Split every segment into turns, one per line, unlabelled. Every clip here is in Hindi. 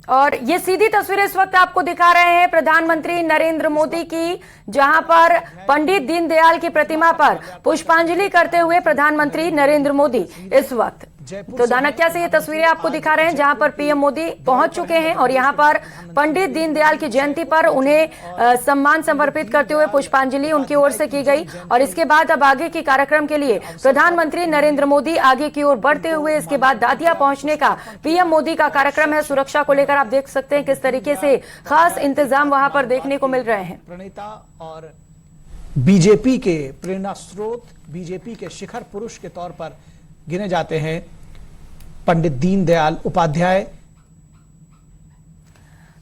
और ये सीधी तस्वीरें इस वक्त आपको दिखा रहे हैं प्रधानमंत्री नरेंद्र मोदी की, जहां पर पंडित दीनदयाल की प्रतिमा पर पुष्पांजलि करते हुए प्रधानमंत्री नरेंद्र मोदी इस वक्त तो दानक्या से ये तस्वीरें आपको दिखा रहे हैं, जहां पर पीएम मोदी पहुंच चुके हैं और यहां पर पंडित दीनदयाल की जयंती पर उन्हें सम्मान समर्पित करते हुए पुष्पांजलि उनकी ओर से की गई। और इसके बाद अब आगे के कार्यक्रम के लिए प्रधानमंत्री नरेंद्र मोदी आगे की ओर बढ़ते हुए इसके बाद दादिया पहुंचने का पीएम मोदी का कार्यक्रम है। सुरक्षा को लेकर आप देख सकते हैं किस तरीके से खास इंतजाम वहां पर देखने को मिल रहे हैं।
प्रणेता और बीजेपी के प्रेरणा स्रोत, बीजेपी के शिखर पुरुष के तौर पर गिने जाते हैं पंडित दीनदयाल उपाध्याय।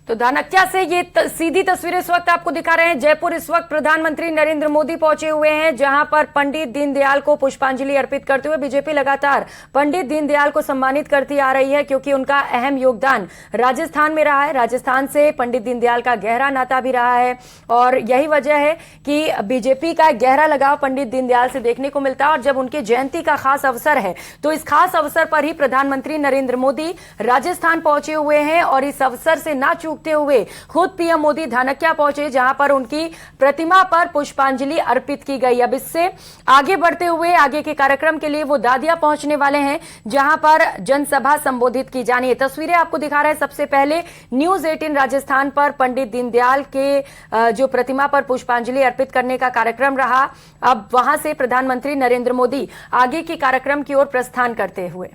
तो दानक्या से ये सीधी तस्वीरें इस वक्त आपको दिखा रहे हैं। जयपुर इस वक्त प्रधानमंत्री नरेंद्र मोदी पहुंचे हुए हैं, जहां पर पंडित दीनदयाल को पुष्पांजलि अर्पित करते हुए बीजेपी लगातार पंडित दीनदयाल को सम्मानित करती आ रही है, क्योंकि उनका अहम योगदान राजस्थान में रहा है। राजस्थान से पंडित दीनदयाल का गहरा नाता भी रहा है और यही वजह है कि बीजेपी का गहरा लगाव पंडित दीनदयाल से देखने को मिलता है। और जब उनकी जयंती का खास अवसर है तो इस खास अवसर पर ही प्रधानमंत्री नरेंद्र मोदी राजस्थान पहुंचे हुए हैं और इस अवसर से ना हुए खुद पीएम मोदी धानक्या पहुंचे, जहां पर उनकी प्रतिमा पर पुष्पांजलि अर्पित की गई। अब इससे आगे बढ़ते हुए आगे के कार्यक्रम के लिए वो दादिया पहुंचने वाले हैं, जहां पर जनसभा संबोधित की जानी है। तस्वीरें आपको दिखा रहे हैं। सबसे पहले न्यूज 18 राजस्थान पर पंडित दीनदयाल के जो प्रतिमा पर पुष्पांजलि अर्पित करने का कार्यक्रम रहा। अब वहां से प्रधानमंत्री नरेंद्र मोदी आगे के कार्यक्रम की ओर प्रस्थान करते हुए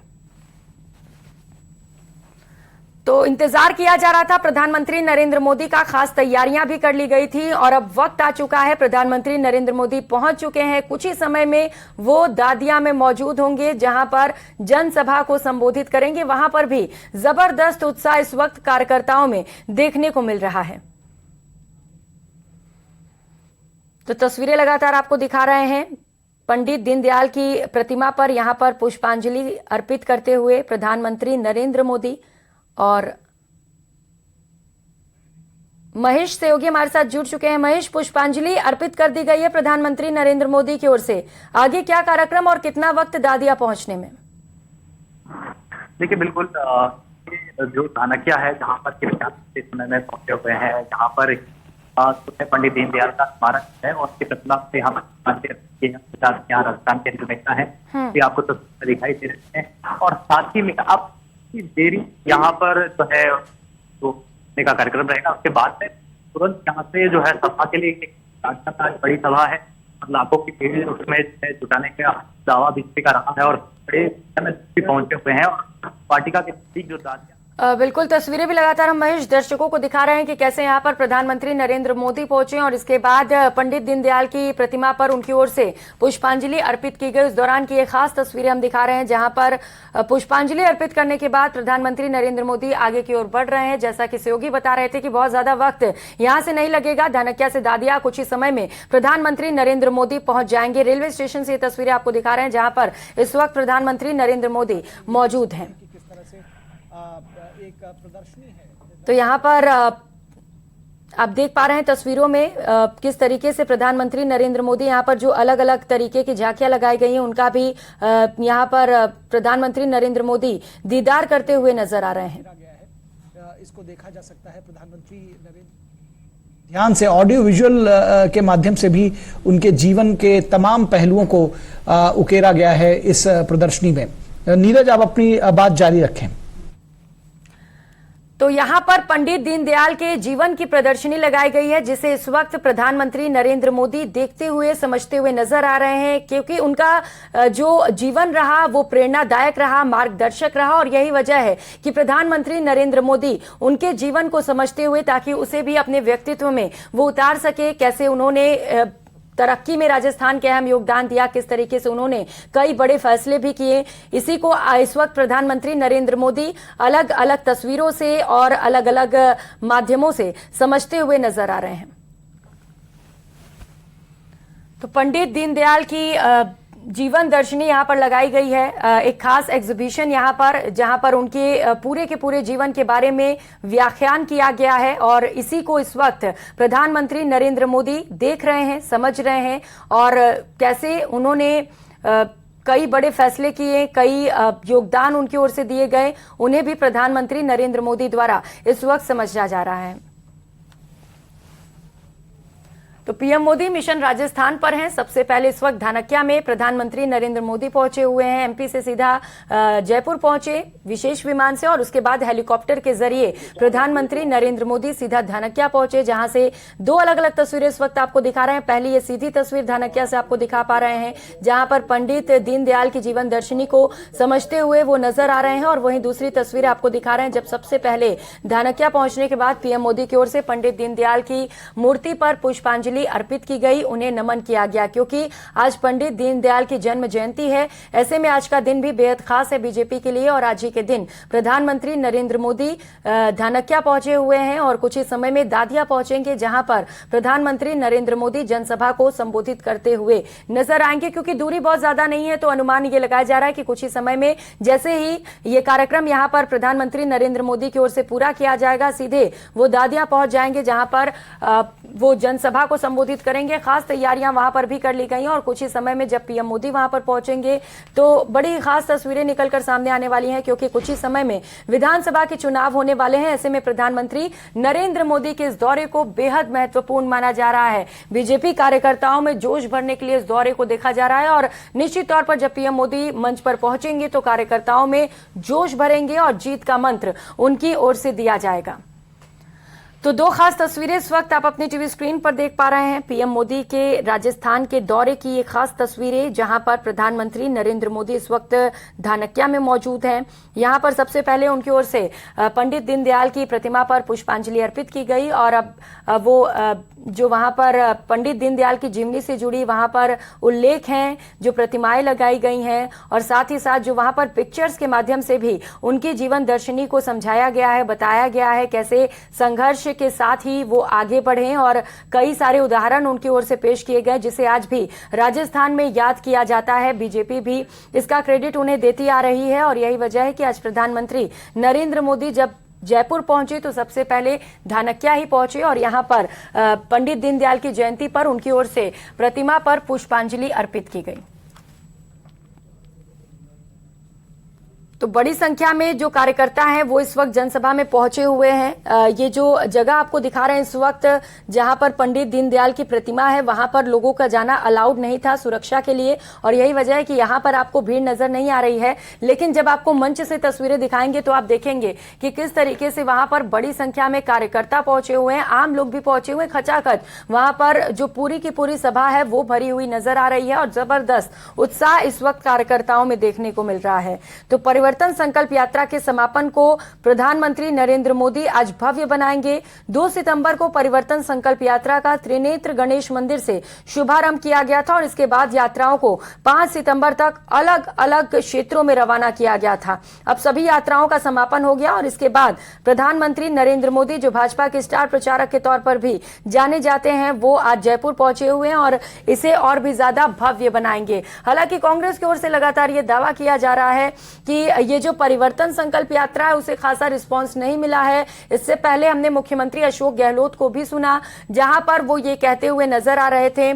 तो इंतजार किया जा रहा था प्रधानमंत्री नरेंद्र मोदी का, खास तैयारियां भी कर ली गई थी और अब वक्त आ चुका है। प्रधानमंत्री नरेंद्र मोदी पहुंच चुके हैं। कुछ ही समय में वो दादिया में मौजूद होंगे, जहां पर जनसभा को संबोधित करेंगे। वहां पर भी जबरदस्त उत्साह इस वक्त कार्यकर्ताओं में देखने को मिल रहा है। तो तस्वीरें लगातार आपको दिखा रहे हैं। पंडित दीनदयाल की प्रतिमा पर यहां पर पुष्पांजलि अर्पित करते हुए प्रधानमंत्री नरेंद्र मोदी और महेश सहयोगी हमारे साथ जुड़ चुके हैं। महेश, पुष्पांजलि अर्पित कर दी गई है प्रधानमंत्री नरेंद्र मोदी की ओर से, आगे क्या कार्यक्रम और कितना वक्त दादिया पहुंचने में?
देखिए, बिल्कुल जो धानक्या है, जहां पर समय में पहुंचे हुए हैं, जहां पर पंडित दीनदयाल का स्मारक है और उसकी प्रतिमा से यहाँ राजस्थान के नेता है, आपको तो दिखाई दे रहे हैं। और साथ ही में अब देरी यहाँ पर जो है तो का कार्यक्रम रहेगा। उसके बाद में तुरंत यहाँ से जो है सभा के लिए एक बड़ी सभा है, लाखों की भीड़ उसमें जुटाने का दावा बीजेपी का रहा है और बड़े पहुंचे हुए हैं और पार्टी का जो दादिया
बिल्कुल तस्वीरें भी लगातार हम महेश दर्शकों को दिखा रहे हैं कि कैसे यहां पर प्रधानमंत्री नरेंद्र मोदी पहुंचे और इसके बाद पंडित दीनदयाल की प्रतिमा पर उनकी ओर से पुष्पांजलि अर्पित की गई। उस दौरान की ये खास तस्वीरें हम दिखा रहे हैं, जहां पर पुष्पांजलि अर्पित करने के बाद प्रधानमंत्री नरेंद्र मोदी आगे की ओर बढ़ रहे हैं। जैसा कि सहयोगी बता रहे थे कि बहुत ज्यादा वक्त यहां से नहीं लगेगा। धानक्या से दादिया कुछ ही समय में प्रधानमंत्री नरेंद्र मोदी पहुंच जाएंगे। रेलवे स्टेशन से ये तस्वीरें आपको दिखा रहे हैं, जहां पर इस वक्त प्रधानमंत्री नरेंद्र मोदी मौजूद हैं।
एक प्रदर्शनी है
तो यहाँ पर आप देख पा रहे हैं तस्वीरों में किस तरीके से प्रधानमंत्री नरेंद्र मोदी यहाँ पर जो अलग अलग तरीके की झांकियां लगाई गई हैं उनका भी यहाँ पर प्रधानमंत्री नरेंद्र मोदी दीदार करते हुए नजर आ रहे हैं।
इसको देखा जा सकता है प्रधानमंत्री नरेंद्र ध्यान से ऑडियो विजुअल के माध्यम से भी उनके जीवन के तमाम पहलुओं को उकेरा गया है इस प्रदर्शनी में। नीरज, आप अपनी बात जारी रखें।
तो यहां पर पंडित दीनदयाल के जीवन की प्रदर्शनी लगाई गई है, जिसे इस वक्त प्रधानमंत्री नरेंद्र मोदी देखते हुए समझते हुए नजर आ रहे हैं, क्योंकि उनका जो जीवन रहा वो प्रेरणादायक रहा, मार्गदर्शक रहा और यही वजह है कि प्रधानमंत्री नरेंद्र मोदी उनके जीवन को समझते हुए ताकि उसे भी अपने व्यक्तित्व में वो उतार सके, कैसे उन्होंने तरक्की में राजस्थान के अहम योगदान दिया, किस तरीके से उन्होंने कई बड़े फैसले भी किए। इसी को इस वक्त प्रधानमंत्री नरेंद्र मोदी अलग अलग तस्वीरों से और अलग अलग माध्यमों से समझते हुए नजर आ रहे हैं। तो पंडित दीनदयाल की जीवन दर्शनी यहाँ पर लगाई गई है, एक खास एग्जीबिशन यहाँ पर, जहाँ पर उनके पूरे के पूरे जीवन के बारे में व्याख्यान किया गया है और इसी को इस वक्त प्रधानमंत्री नरेंद्र मोदी देख रहे हैं, समझ रहे हैं और कैसे उन्होंने कई बड़े फैसले किए, कई योगदान उनकी ओर से दिए गए, उन्हें भी प्रधानमंत्री नरेंद्र मोदी द्वारा इस वक्त समझा जा रहा है। तो पीएम मोदी मिशन राजस्थान पर हैं। सबसे पहले इस वक्त धानक्या में प्रधानमंत्री नरेंद्र मोदी पहुंचे हुए हैं। एमपी से सीधा जयपुर पहुंचे विशेष विमान से, और उसके बाद हेलीकॉप्टर के जरिए प्रधानमंत्री नरेंद्र मोदी सीधा धानक्या पहुंचे, जहां से दो अलग अलग तस्वीरें इस वक्त आपको दिखा रहे हैं। पहली ये सीधी तस्वीर धानक्या से आपको दिखा पा रहे हैं, जहां पर पंडित दीनदयाल की जीवन दर्शनी को समझते हुए वो नजर आ रहे हैं, और वहीं दूसरी तस्वीर आपको दिखा रहे हैं जब सबसे पहले धानक्या पहुंचने के बाद पीएम मोदी की ओर से पंडित दीनदयाल की मूर्ति पर पुष्पांजलि अर्पित की गई, उन्हें नमन किया गया, क्योंकि आज पंडित दीनदयाल की जन्म जयंती है। ऐसे में आज का दिन भी बेहद खास है बीजेपी के लिए, और आज ही के दिन प्रधानमंत्री नरेंद्र मोदी धानक्या पहुंचे हुए हैं और कुछ ही समय में दादिया पहुंचेंगे, जहां पर प्रधानमंत्री नरेंद्र मोदी जनसभा को संबोधित करते हुए नजर आएंगे। क्योंकि दूरी बहुत ज्यादा नहीं है, तो अनुमान ये लगाया जा रहा है कि कुछ ही समय में जैसे ही ये कार्यक्रम यहां पर प्रधानमंत्री नरेंद्र मोदी की ओर से पूरा किया जाएगा, सीधे वो दादिया पहुंच जाएंगे, जहां पर वो जनसभा को संबोधित करेंगे। खास तैयारियां वहां पर भी कर ली गई हैं, और कुछ ही समय में जब पीएम मोदी वहां पर पहुंचेंगे तो बड़ी खास तस्वीरें निकलकर सामने आने वाली हैं, क्योंकि कुछ ही समय में विधानसभा के चुनाव होने वाले हैं। ऐसे में प्रधानमंत्री नरेंद्र मोदी के इस दौरे को बेहद महत्वपूर्ण माना जा रहा है। बीजेपी कार्यकर्ताओं में जोश भरने के लिए इस दौरे को देखा जा रहा है, और निश्चित तौर पर जब पीएम मोदी मंच पर पहुंचेंगे तो कार्यकर्ताओं में जोश भरेंगे और जीत का मंत्र उनकी ओर से दिया जाएगा। तो दो खास तस्वीरें इस वक्त आप अपनी टीवी स्क्रीन पर देख पा रहे हैं। पीएम मोदी के राजस्थान के दौरे की ये खास तस्वीरें, जहां पर प्रधानमंत्री नरेंद्र मोदी इस वक्त धानक्या में मौजूद हैं। यहां पर सबसे पहले उनकी ओर से पंडित दीनदयाल की प्रतिमा पर पुष्पांजलि अर्पित की गई, और अब वो जो वहां पर पंडित दीनदयाल की जीवनी से जुड़ी वहां पर उल्लेख हैं, जो प्रतिमाएं लगाई गई हैं, और साथ ही साथ जो वहां पर पिक्चर्स के माध्यम से भी उनकी जीवन दर्शनी को समझाया गया है, बताया गया है कैसे संघर्ष के साथ ही वो आगे बढ़े, और कई सारे उदाहरण उनकी ओर से पेश किए गए, जिसे आज भी राजस्थान में याद किया जाता है। बीजेपी भी इसका क्रेडिट उन्हें देती आ रही है, और यही वजह है कि आज प्रधानमंत्री नरेंद्र मोदी जब जयपुर पहुंचे तो सबसे पहले धानक्या ही पहुंचे, और यहां पर पंडित दीनदयाल की जयंती पर उनकी ओर से प्रतिमा पर पुष्पांजलि अर्पित की गई। तो बड़ी संख्या में जो कार्यकर्ता हैं वो इस वक्त जनसभा में पहुंचे हुए हैं। ये जो जगह आपको दिखा रहे हैं इस वक्त, जहां पर पंडित दीनदयाल की प्रतिमा है, वहां पर लोगों का जाना अलाउड नहीं था सुरक्षा के लिए, और यही वजह है कि यहां पर आपको भीड़ नजर नहीं आ रही है। लेकिन जब आपको मंच से तस्वीरें दिखाएंगे तो आप देखेंगे कि किस तरीके से वहां पर बड़ी संख्या में कार्यकर्ता पहुंचे हुए हैं, आम लोग भी पहुंचे हुए हैं। खचाखच वहां पर जो पूरी की पूरी सभा है वो भरी हुई नजर आ रही है, और जबरदस्त उत्साह इस वक्त कार्यकर्ताओं में देखने को मिल रहा है। तो परिवर्तन संकल्प यात्रा के समापन को प्रधानमंत्री नरेंद्र मोदी आज भव्य बनाएंगे। 2 सितंबर को परिवर्तन संकल्प यात्रा का त्रिनेत्र गणेश मंदिर से शुभारंभ किया गया था, और इसके बाद यात्राओं को 5 सितंबर तक अलग अलग क्षेत्रों में रवाना किया गया था। अब सभी यात्राओं का समापन हो गया, और इसके बाद प्रधानमंत्री नरेंद्र मोदी, जो भाजपा के स्टार प्रचारक के तौर पर भी जाने जाते हैं, वो आज जयपुर पहुंचे हुए हैं और इसे और भी ज्यादा भव्य बनाएंगे। हालांकि कांग्रेस की ओर से लगातार यह दावा किया जा रहा है कि ये जो परिवर्तन संकल्प यात्रा है उसे खासा रिस्पांस नहीं मिला है। इससे पहले हमने मुख्यमंत्री अशोक गहलोत को भी सुना, जहां पर वो ये कहते हुए नजर आ रहे थे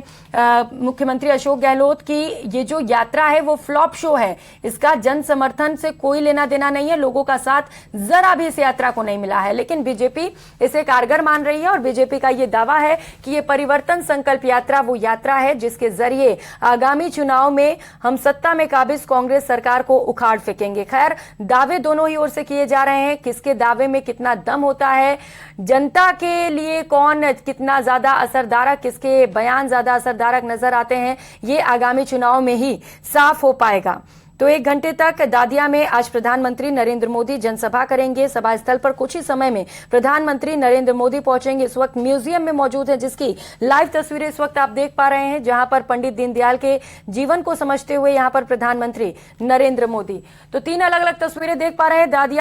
मुख्यमंत्री अशोक गहलोत की ये जो यात्रा है वो फ्लॉप शो है, इसका जन समर्थन से कोई लेना देना नहीं है, लोगों का साथ जरा भी इस यात्रा को नहीं मिला है। लेकिन बीजेपी इसे कारगर मान रही है, और बीजेपी का ये दावा है कि ये परिवर्तन संकल्प यात्रा वो यात्रा है जिसके जरिए आगामी चुनाव में हम सत्ता में काबिज कांग्रेस सरकार को उखाड़ फेंकेंगे। खैर, दावे दोनों ही ओर से किए जा रहे हैं, किसके दावे में कितना दम होता है, जनता के लिए कौन कितना ज्यादा असरदारक, किसके बयान ज्यादा असरदारक नजर आते हैं, ये आगामी चुनाव में ही साफ हो पाएगा। तो 1 घंटे तक दादिया में आज प्रधानमंत्री नरेंद्र मोदी जनसभा करेंगे। सभा स्थल पर कुछ ही समय में प्रधानमंत्री नरेंद्र मोदी पहुंचेंगे। इस वक्त म्यूजियम में मौजूद है, जिसकी लाइव तस्वीरें इस वक्त आप देख पा रहे हैं, जहां पर पंडित दीनदयाल के जीवन को समझते हुए यहां पर प्रधानमंत्री नरेंद्र मोदी। तो 3 अलग अलग तस्वीरें देख पा रहे हैं। दादिया